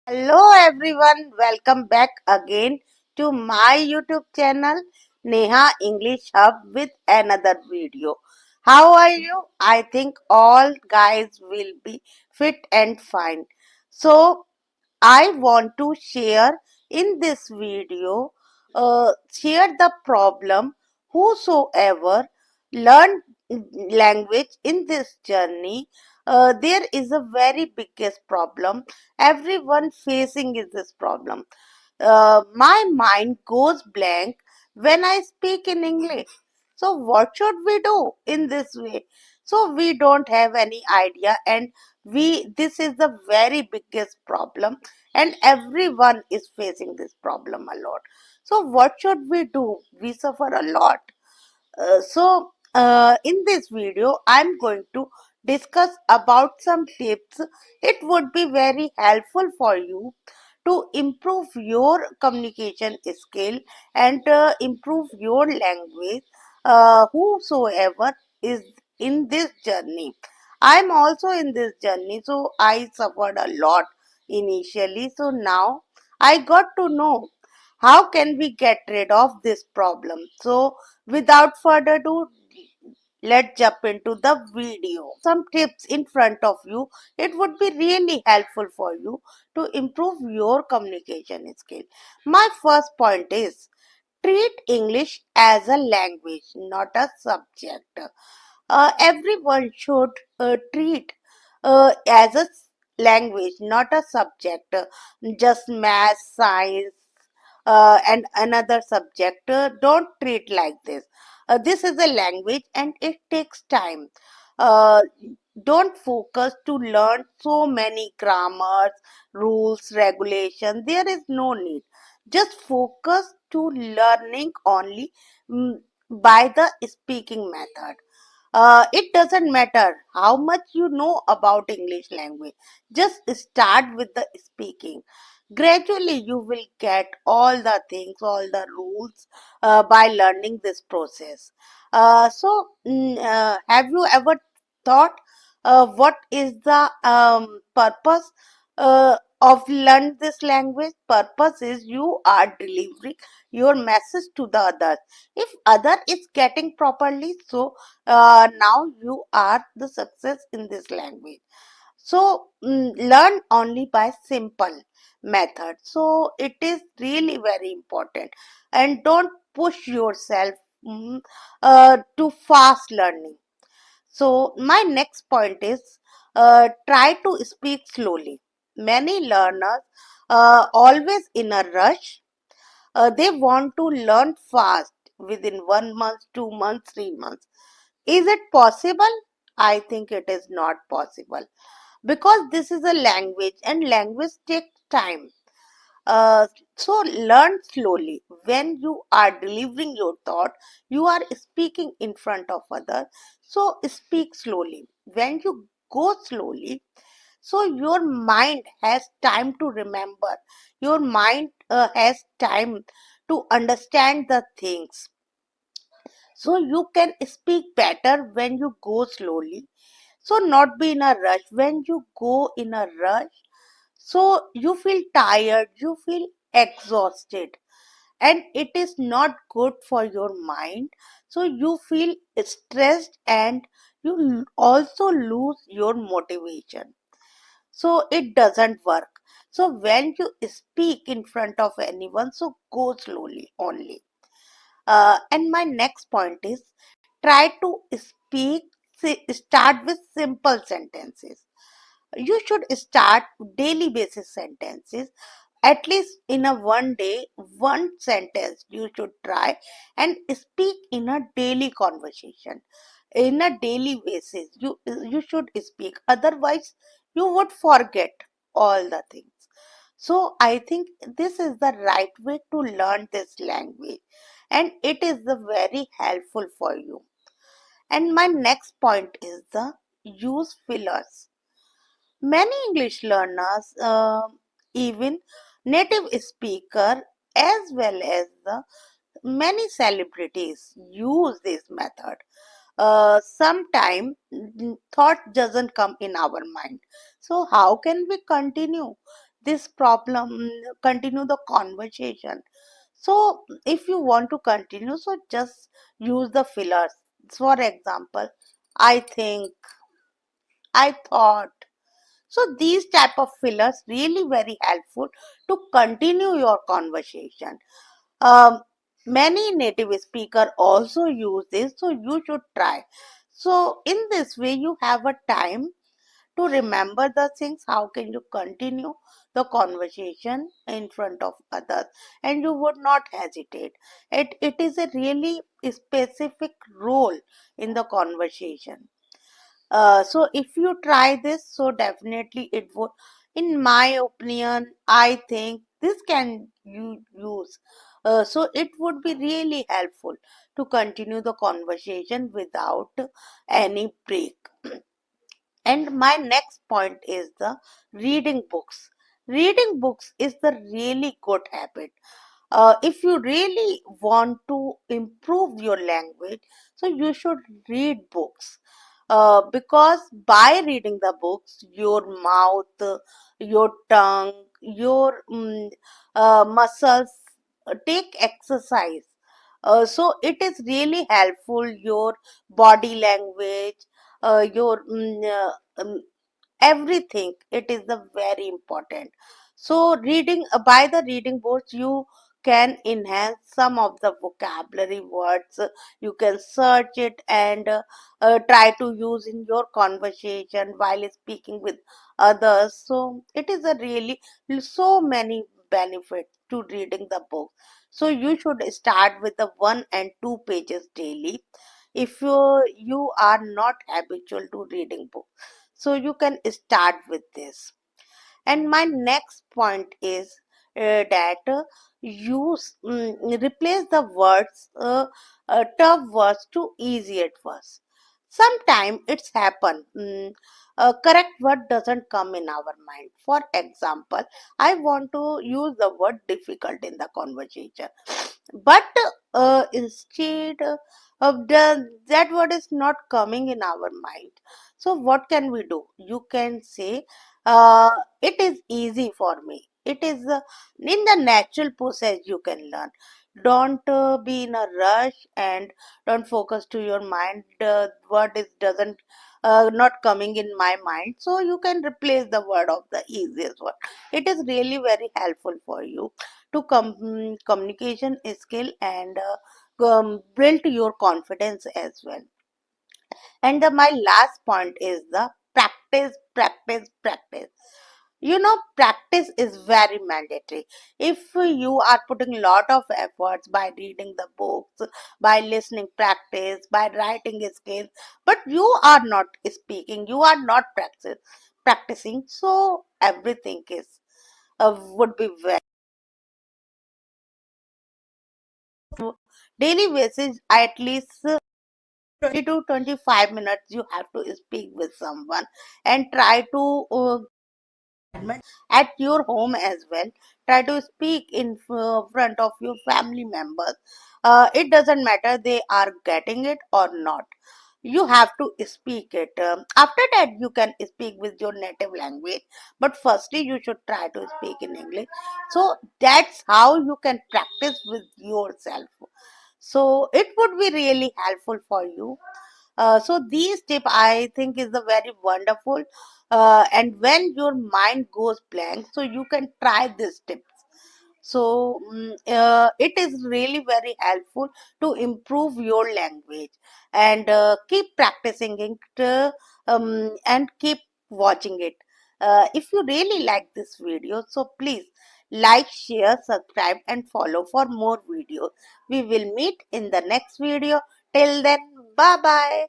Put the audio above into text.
Hello everyone, welcome back again to my YouTube channel Neha English Hub with another video. How are you? I think all guys will be fit and fine. So I want to share in this video, share the problem. Whosoever learn language in this journey, there is a very biggest problem. Everyone facing is this problem. My mind goes blank when I speak in English. So what should we do in this way? So we don't have any idea, and we this is the very biggest problem, and everyone is facing this problem a lot. So what should we do? We suffer a lot. In this video, I'm going to discuss about some tips. It would be very helpful for you to improve your communication skill and improve your language. Whosoever is in this journey, I'm also in this journey, so I suffered a lot initially. So now I got to know how can we get rid of this problem. So without further ado, let's jump into the video. Some tips in front of you. It would be really helpful for you to improve your communication skill. My first point is treat English as a language, not a subject. Everyone should treat as a language, not a subject. Just math, science, and another subject. Don't treat like this. This is a language and it takes time. Uh, don't focus to learn so many grammars, rules, regulations. There is no need. Just focus to learning only mm, by the speaking method. It doesn't matter how much you know about English language. Just start with the speaking. Gradually, you will get all the things, all the rules by learning this process. Have you ever thought what is the purpose of learn this language? Purpose is you are delivering your message to the others. If other is getting properly, so now you are the success in this language. So learn only by simple method. So it is really very important, and don't push yourself to fast learning. So my next point is try to speak slowly. Many learners always in a rush. They want to learn fast within 1 month, 2 months, 3 months. Is it possible? I think it is not possible because this is a language and language takes time. Uh, so learn slowly. When you are delivering your thought, you are speaking in front of others. So speak slowly. When you go slowly, so your mind has time to remember. Your mind has time to understand the things. So you can speak better when you go slowly. So not be in a rush. When you go in a rush, so you feel tired, you feel exhausted, and it is not good for your mind. So you feel stressed and you also lose your motivation. So it doesn't work. So when you speak in front of anyone, so go slowly only. And my next point is try to speak, start with simple sentences. You should start daily basis sentences. At least in a one day, one sentence you should try and speak in a daily conversation. In a daily basis, you should speak. Otherwise, you would forget all the things. So I think this is the right way to learn this language, and it is the very helpful for you. And my next point is the use fillers. Many English learners, even native speaker, as well as the many celebrities use this method. Sometime thought doesn't come in our mind. So how can we continue? this problem, continue the conversation. So if you want to continue, so just use the fillers. For example, I think, I thought. So these type of fillers really very helpful to continue your conversation. um, Many native speaker also use this, so you should try. So in this way you have a time to remember the things. How can you continue the conversation in front of others, and you would not hesitate. It is a really specific role in the conversation. So if you try this, so definitely it would, in my opinion, I think this can you use. So it would be really helpful to continue the conversation without any break. And my next point is the reading books. Reading books is the really good habit. If you really want to improve your language, so you should read books. Because by reading the books, your mouth, your tongue, your muscles take exercise. So it is really helpful. Your body language, your everything, it is the very important. So reading, by the reading books you can enhance some of the vocabulary words. You can search it and try to use in your conversation while speaking with others. So it is a really so many benefits to reading the book. So you should start with the 1 and 2 pages daily. If you are not habitual to reading books, so you can start with this. And my next point is that use replace the words, tough words to easy at first. Sometimes it's happen. A correct word doesn't come in our mind. For example, I want to use the word difficult in the conversation, but instead of that word is not coming in our mind. So what can we do? You can say, it is easy for me. It is in the natural process you can learn. Don't be in a rush, and don't focus to your mind. Word is doesn't not coming in my mind. So you can replace the word of the easiest word. It is really very helpful for you to communication skill, and build your confidence as well. And my last point is the practice, practice, practice. You know, practice is very mandatory. If you are putting a lot of efforts by reading the books, by listening practice, by writing skills, but you are not speaking, you are not practicing, so everything is would be very daily basis. At least 20 to 25 minutes you have to speak with someone, and try to at your home as well. Try to speak in front of your family members. It doesn't matter they are getting it or not. You have to speak it. After that you can speak with your native language, but firstly you should try to speak in English. So that's how you can practice with yourself. So it would be really helpful for you. So these tip I think is the very wonderful. And when your mind goes blank, so you can try this tips. So it is really very helpful to improve your language, and keep practicing it, and keep watching it. If you really like this video, so please like, share, subscribe, and follow for more videos. We will meet in the next video. Till then, bye bye.